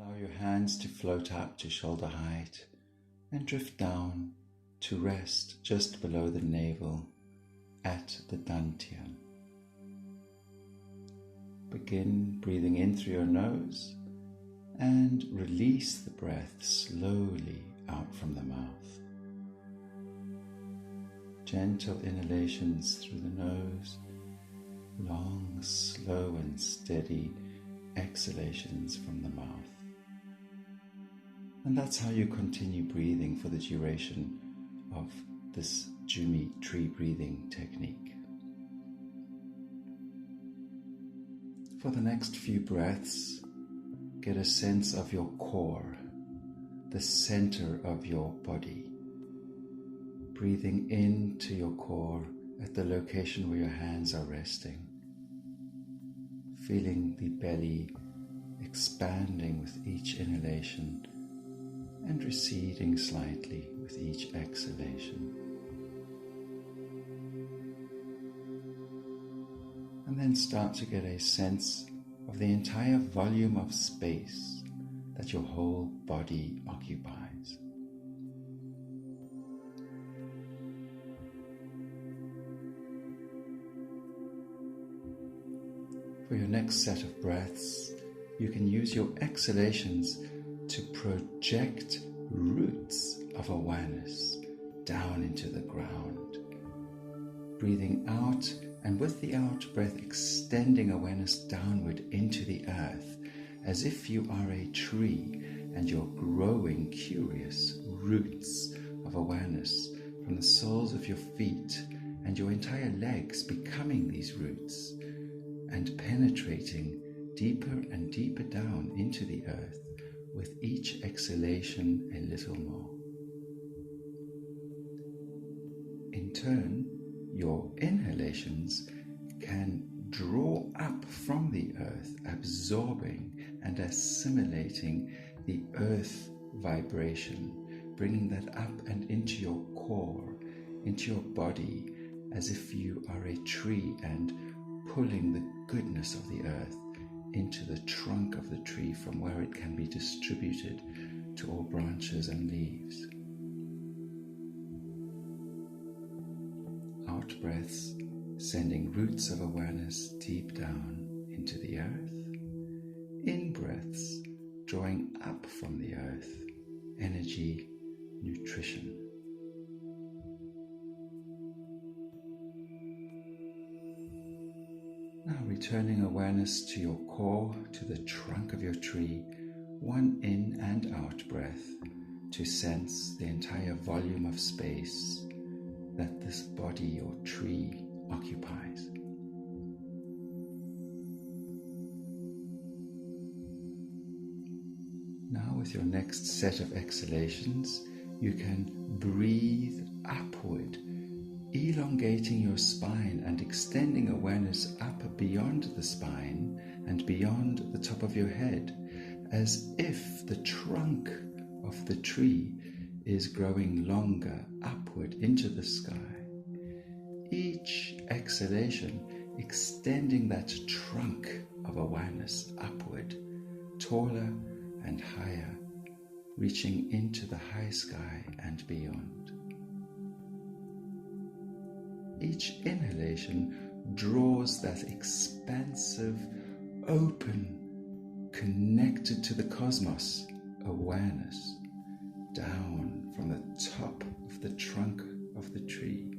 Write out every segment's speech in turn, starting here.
Allow your hands to float up to shoulder height and drift down to rest just below the navel at the dantian. Begin breathing in through your nose and release the breath slowly out from the mouth. Gentle inhalations through the nose, long, slow and steady exhalations from the mouth. And that's how you continue breathing for the duration of this Jumi Tree Breathing Technique. For the next few breaths, get a sense of your core, the center of your body. Breathing into your core at the location where your hands are resting. Feeling the belly expanding with each inhalation and receding slightly with each exhalation. And then start to get a sense of the entire volume of space that your whole body occupies. For your next set of breaths, you can use your exhalations to project roots of awareness down into the ground. Breathing out, and with the out breath extending awareness downward into the earth, as if you are a tree and you're growing curious roots of awareness from the soles of your feet and your entire legs, becoming these roots and penetrating deeper and deeper down into the earth with each exhalation a little more. In turn, your inhalations can draw up from the earth, absorbing and assimilating the earth vibration, bringing that up and into your core, into your body, as if you are a tree, and pulling the goodness of the earth into the trunk of the tree from where it can be distributed to all branches and leaves. Out breaths, sending roots of awareness deep down into the earth. In breaths, drawing up from the earth, energy, nutrition. Now returning awareness to your core, to the trunk of your tree, one in and out breath to sense the entire volume of space that this body or tree occupies. Now with your next set of exhalations, you can breathe upward, elongating your spine and extending awareness up beyond the spine and beyond the top of your head, as if the trunk of the tree is growing longer upward into the sky. Each exhalation extending that trunk of awareness upward, taller and higher, reaching into the high sky and beyond. Each inhalation draws that expansive, open, connected to the cosmos awareness down from the top of the trunk of the tree,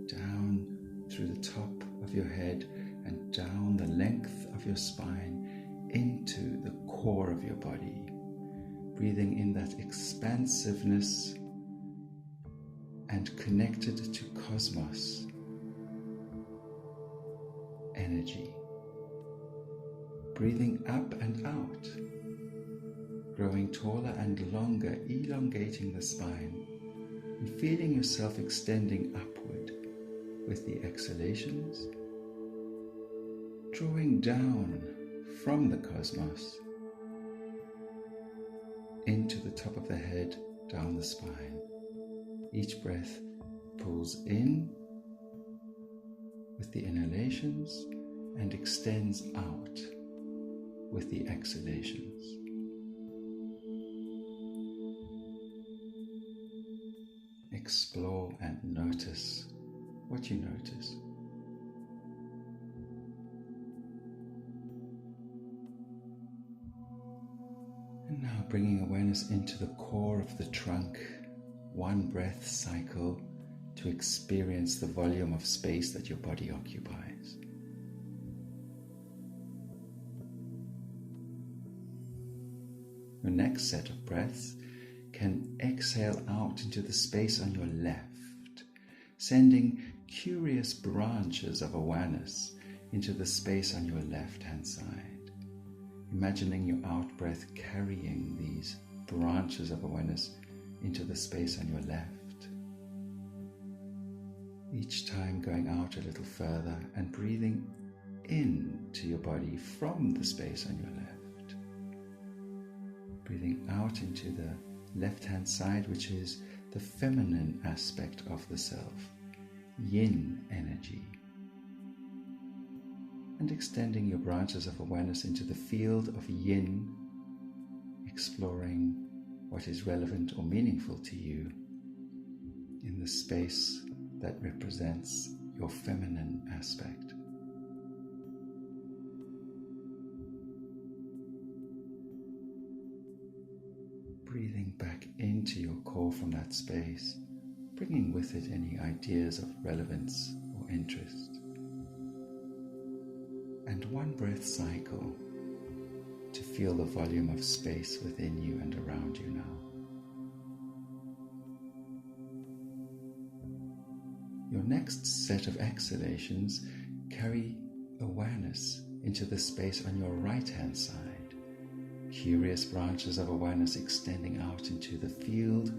down through the top of your head and down the length of your spine into the core of your body, breathing in that expansiveness and connected to cosmos energy. Breathing up and out, growing taller and longer, elongating the spine, and feeling yourself extending upward with the exhalations, drawing down from the cosmos into the top of the head, down the spine. Each breath pulls in with the inhalations and extends out with the exhalations. explore and notice what you notice. And now bringing awareness into the core of the trunk, one breath cycle to experience the volume of space that your body occupies. Your next set of breaths can exhale out into the space on your left, sending curious branches of awareness into the space on your left-hand side. Imagining your out-breath carrying these branches of awareness into the space on your left. Each time going out a little further and breathing into your body from the space on your left. Breathing out into the left-hand side, which is the feminine aspect of the self, yin energy. And extending your branches of awareness into the field of yin, exploring what is relevant or meaningful to you in the space that represents your feminine aspect. Breathing back into your core from that space, bringing with it any ideas of relevance or interest. And one breath cycle to feel the volume of space within you and around you now. Your next set of exhalations carry awareness into the space on your right-hand side. Curious branches of awareness extending out into the field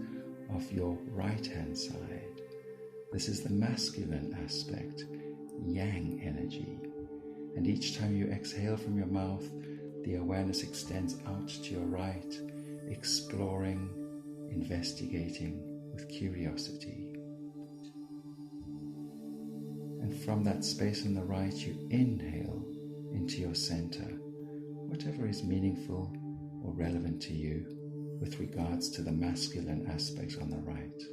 of your right-hand side. This is the masculine aspect, yang energy. And each time you exhale from your mouth, the awareness extends out to your right, exploring, investigating with curiosity. And from that space on the right, you inhale into your center, whatever is meaningful or relevant to you with regards to the masculine aspect on the right.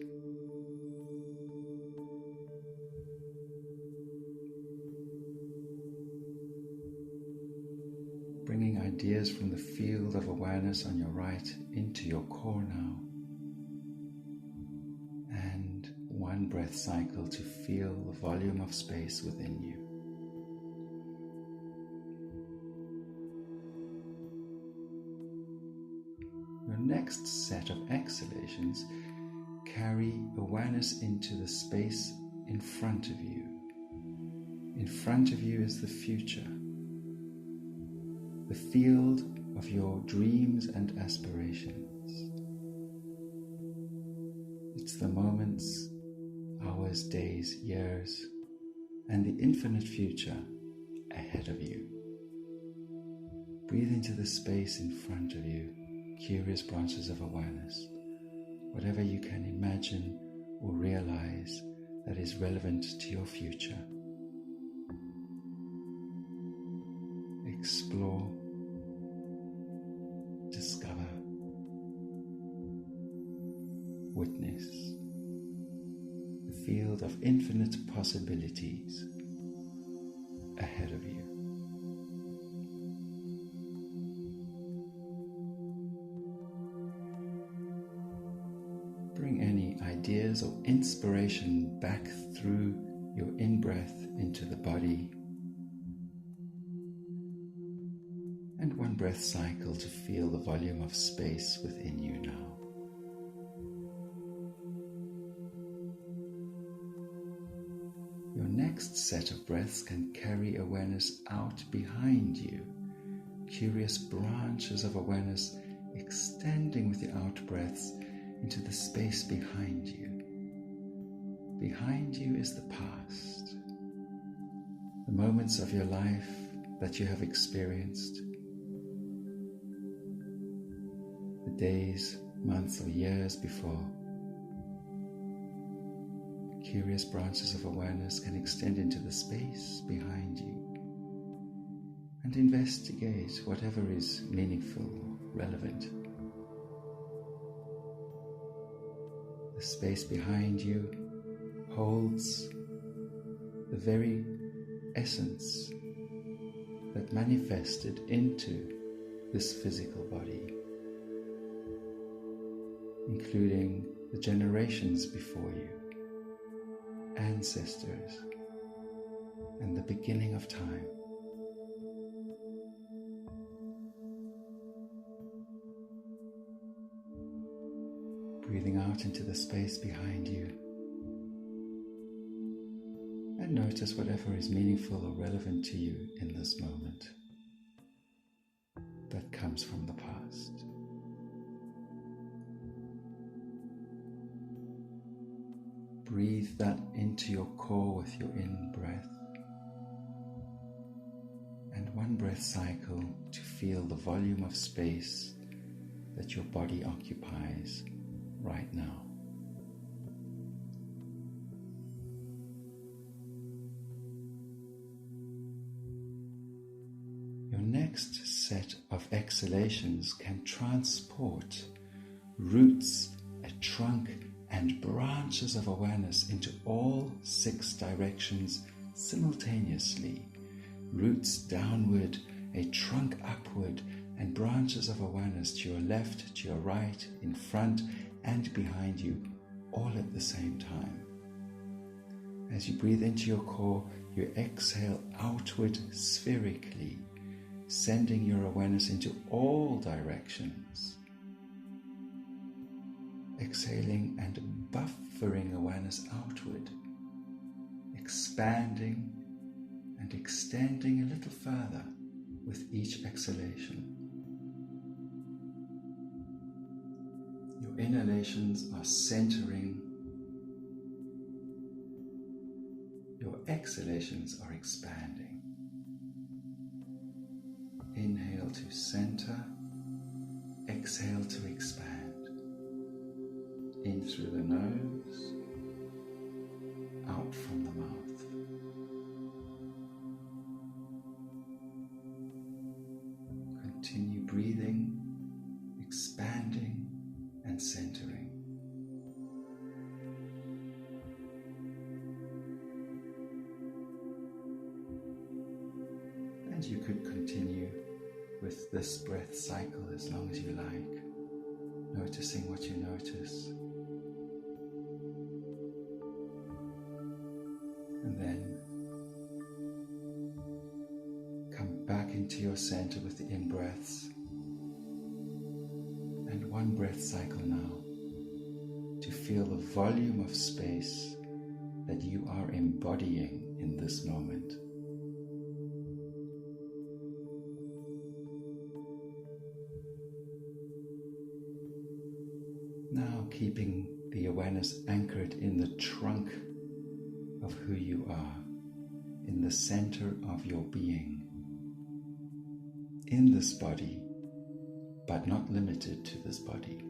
Bringing ideas from the field of awareness on your right into your core now. And one breath cycle to feel the volume of space within you. Your next set of exhalations carry awareness into the space in front of you. In front of you is the future, the field of your dreams and aspirations. It's the moments, hours, days, years, and the infinite future ahead of you. Breathe into the space in front of you, curious branches of awareness, whatever you can imagine or realize that is relevant to your future. Explore, discover, witness the field of infinite possibilities ahead of you. Bring any ideas or inspiration back through your in-breath into the body. And one breath cycle to feel the volume of space within you now. Your next set of breaths can carry awareness out behind you. Curious branches of awareness extending with the out breaths into the space behind you. Behind you is the past, the moments of your life that you have experienced, the days, months, or years before. Curious branches of awareness can extend into the space behind you and investigate whatever is meaningful, relevant. The space behind you holds the very essence that manifested into this physical body, including the generations before you, ancestors, and the beginning of time. Breathing out into the space behind you, and notice whatever is meaningful or relevant to you in this moment that comes from the past. Breathe that into your core with your in-breath, and one breath cycle to feel the volume of space that your body occupies right now. Your next set of exhalations can transport roots, a trunk, and branches of awareness into all 6 directions simultaneously. Roots downward, a trunk upward, and branches of awareness to your left, to your right, in front, and behind you, all at the same time. As you breathe into your core, you exhale outward spherically, sending your awareness into all directions. Exhaling and buffering awareness outward, expanding and extending a little further with each exhalation. Your inhalations are centering, your exhalations are expanding. Inhale to center, exhale to expand. In through the nose, out from the mouth. Continue breathing, expanding and centering. And you could continue with this breath cycle as long as you like, noticing what you notice. And then come back into your center with the in-breaths. And one breath cycle now to feel the volume of space that you are embodying in this moment. Now keeping the awareness anchored in the trunk of who you are, in the center of your being, in this body, but not limited to this body.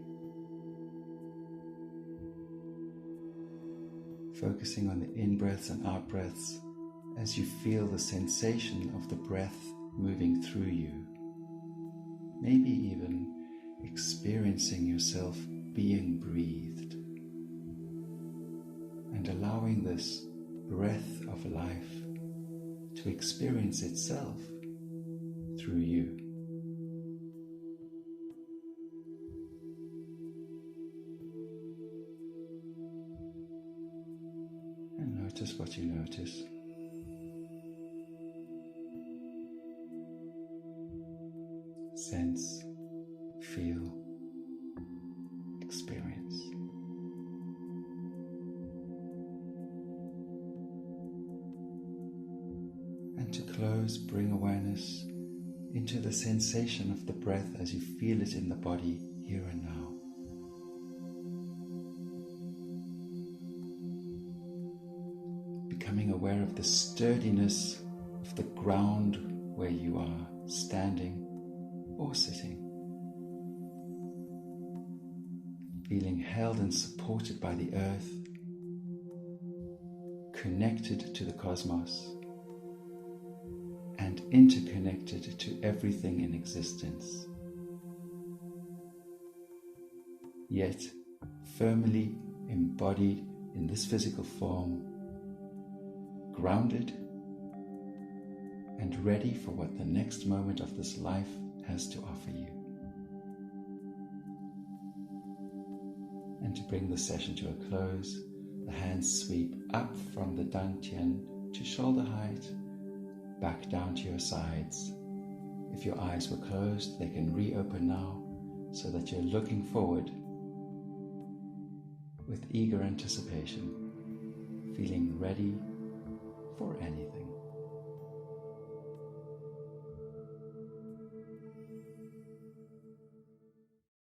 Focusing on the in-breaths and out-breaths as you feel the sensation of the breath moving through you, maybe even experiencing yourself being breathed, and allowing this breath of life to experience itself through you. And notice what you notice. Sense, feel, experience. And to close, bring awareness into the sensation of the breath as you feel it in the body here and now. Becoming aware of the sturdiness of the ground where you are standing or sitting. Feeling held and supported by the earth, connected to the cosmos, and interconnected to everything in existence, yet firmly embodied in this physical form, grounded and ready for what the next moment of this life has to offer you. And to bring the session to a close, the hands sweep up from the dantian to shoulder height, back down to your sides. If your eyes were closed, they can reopen now so that you're looking forward with eager anticipation, feeling ready for anything.